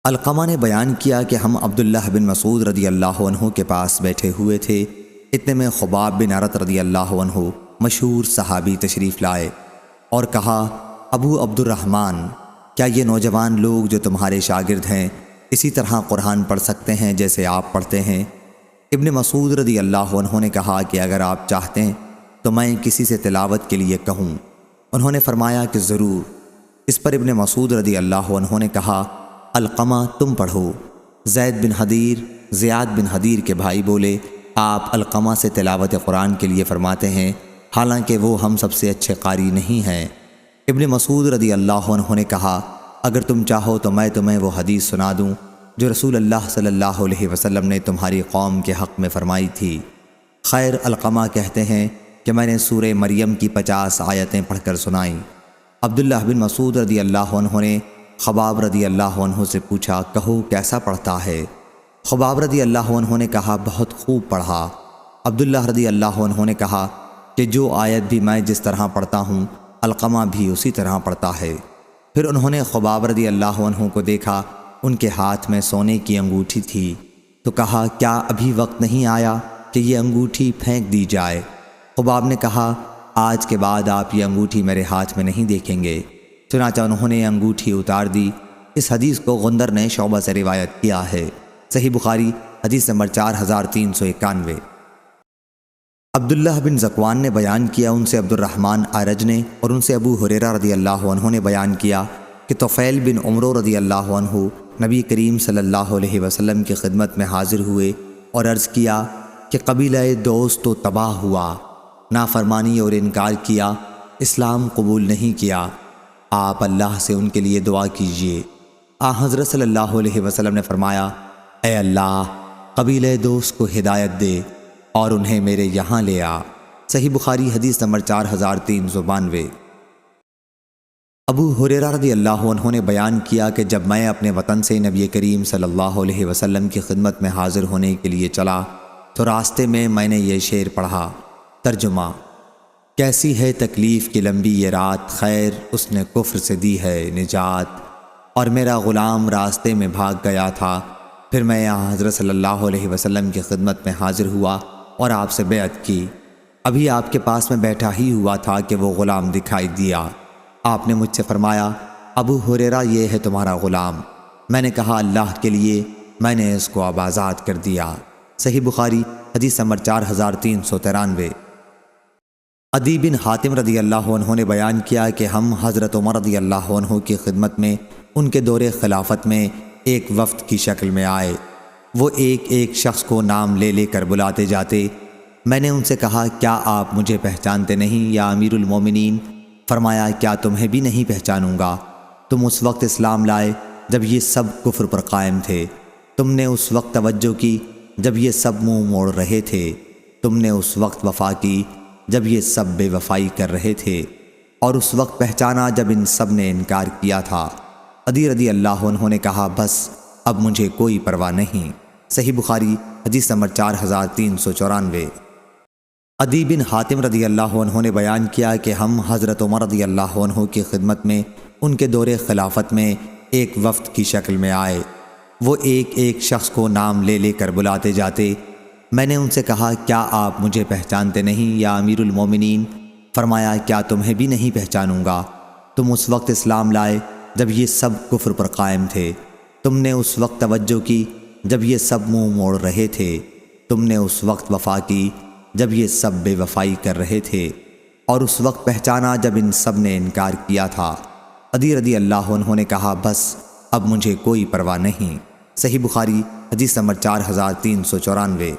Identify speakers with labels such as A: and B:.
A: علقمہ نے بیان کیا کہ ہم عبداللہ بن مسعود رضی اللہ عنہ کے پاس بیٹھے ہوئے تھے، اتنے میں خباب بن عرط رضی اللہ عنہ مشہور صحابی تشریف لائے اور کہا، ابو عبد الرحمن، کیا یہ نوجوان لوگ جو تمہارے شاگرد ہیں اسی طرح قرآن پڑھ سکتے ہیں جیسے آپ پڑھتے ہیں؟ ابن مسعود رضی اللہ عنہ نے کہا کہ اگر آپ چاہتے ہیں تو میں کسی سے تلاوت کے لیے کہوں؟ انہوں نے فرمایا کہ ضرور۔ اس پر ابن مسعود رضی اللہ عنہ نے کہا، علقمہ تم پڑھو۔ زید بن حدیر زیاد بن حدیر کے بھائی بولے، آپ علقمہ سے تلاوت قرآن کے لیے فرماتے ہیں، حالانکہ وہ ہم سب سے اچھے قاری نہیں ہیں۔ ابن مسعود رضی اللہ عنہ نے کہا، اگر تم چاہو تو میں تمہیں وہ حدیث سنا دوں جو رسول اللہ صلی اللہ علیہ وسلم نے تمہاری قوم کے حق میں فرمائی تھی۔ خیر، علقمہ کہتے ہیں کہ میں نے سورہ مریم کی 50 آیتیں پڑھ کر سنائیں۔ عبداللہ بن مسعود رضی اللہ عنہ نے خباب رضی اللہ عنہ سے پوچھا، کہو کیسا پڑھتا ہے؟ خباب رضی اللہ عنہ نے کہا، بہت خوب پڑھا۔ عبداللہ رضی اللہ عنہ نے کہا کہ جو آیت بھی میں جس طرح پڑھتا ہوں علقمہ بھی اسی طرح پڑھتا ہے۔ پھر انہوں نے خباب رضی اللہ عنہ کو دیکھا، ان کے ہاتھ میں سونے کی انگوٹھی تھی، تو کہا، کیا ابھی وقت نہیں آیا کہ یہ انگوٹھی پھینک دی جائے؟ خباب نے کہا، آج کے بعد آپ یہ انگوٹھی میرے ہاتھ میں نہیں دیکھیں گے۔ چنانچہ انہوں نے انگوٹھی اتار دی۔ اس حدیث کو غندر نے شعبہ سے روایت کیا ہے۔ صحیح بخاری حدیث نمبر 4391۔ عبداللہ بن ذکوان نے بیان کیا، ان سے عبد الرحمن اعرج نے اور ان سے ابو ہریرہ رضی اللہ عنہ نے بیان کیا کہ طفیل بن عمرو رضی اللہ عنہ نبی کریم صلی اللہ علیہ وسلم کی خدمت میں حاضر ہوئے اور عرض کیا کہ قبیلہ دوست تو تباہ ہوا، نافرمانی اور انکار کیا، اسلام قبول نہیں کیا۔ آپ اللہ سے ان کے لیے دعا کیجئے۔ حضرت صلی اللہ علیہ وسلم نے فرمایا، اے اللہ، قبیلہ دوست کو ہدایت دے اور انہیں میرے یہاں لے آ۔ صحیح بخاری حدیث نمبر 4392۔ ابو ہریرہ رضی اللہ عنہ نے بیان کیا کہ جب میں اپنے وطن سے نبی کریم صلی اللہ علیہ وسلم کی خدمت میں حاضر ہونے کے لیے چلا تو راستے میں نے یہ شعر پڑھا۔ ترجمہ: کیسی ہے تکلیف کی لمبی یہ رات، خیر اس نے کفر سے دی ہے نجات، اور میرا غلام راستے میں بھاگ گیا تھا، پھر میں یہاں حضرت صلی اللہ علیہ وسلم کی خدمت میں حاضر ہوا اور آپ سے بیعت کی۔ ابھی آپ کے پاس میں بیٹھا ہی ہوا تھا کہ وہ غلام دکھائی دیا۔ آپ نے مجھ سے فرمایا، ابو ہریرہ یہ ہے تمہارا غلام۔ میں نے کہا، اللہ کے لیے، میں نے اس کو اب آزاد کر دیا۔ صحیح بخاری حدیث نمبر 4393۔ عدی بن حاتم رضی اللہ عنہ نے بیان کیا کہ ہم حضرت عمر رضی اللہ عنہ کی خدمت میں ان کے دور خلافت میں ایک وفد کی شکل میں آئے۔ وہ ایک ایک شخص کو نام لے لے کر بلاتے جاتے۔ میں نے ان سے کہا، کیا آپ مجھے پہچانتے نہیں یا امیر المومنین؟ فرمایا، کیا تمہیں بھی نہیں پہچانوں گا؟ تم اس وقت اسلام لائے جب یہ سب کفر پر قائم تھے، تم نے اس وقت توجہ کی جب یہ سب منہ موڑ رہے تھے، تم نے اس وقت وفا کی جب یہ سب بے وفائی کر رہے تھے، اور اس وقت پہچانا جب ان سب نے انکار کیا تھا۔ عدی رضی اللہ عنہ نے کہا، بس اب مجھے کوئی پرواہ نہیں۔ صحیح بخاری حدیث نمبر 4394۔ عدی بن حاتم رضی اللہ عنہ نے بیان کیا کہ ہم حضرت عمر رضی اللہ عنہ کی خدمت میں ان کے دور خلافت میں ایک وفد کی شکل میں آئے۔ وہ ایک ایک شخص کو نام لے لے کر بلاتے جاتے۔ میں نے ان سے کہا، کیا آپ مجھے پہچانتے نہیں یا امیر المومنین؟ فرمایا، کیا تمہیں بھی نہیں پہچانوں گا؟ تم اس وقت اسلام لائے جب یہ سب کفر پر قائم تھے، تم نے اس وقت توجہ کی جب یہ سب منہ موڑ رہے تھے، تم نے اس وقت وفا کی جب یہ سب بے وفائی کر رہے تھے، اور اس وقت پہچانا جب ان سب نے انکار کیا تھا۔ عدی رضی اللہ عنہ نے کہا، بس اب مجھے کوئی پرواہ نہیں۔ صحیح بخاری حدیث نمبر 4394۔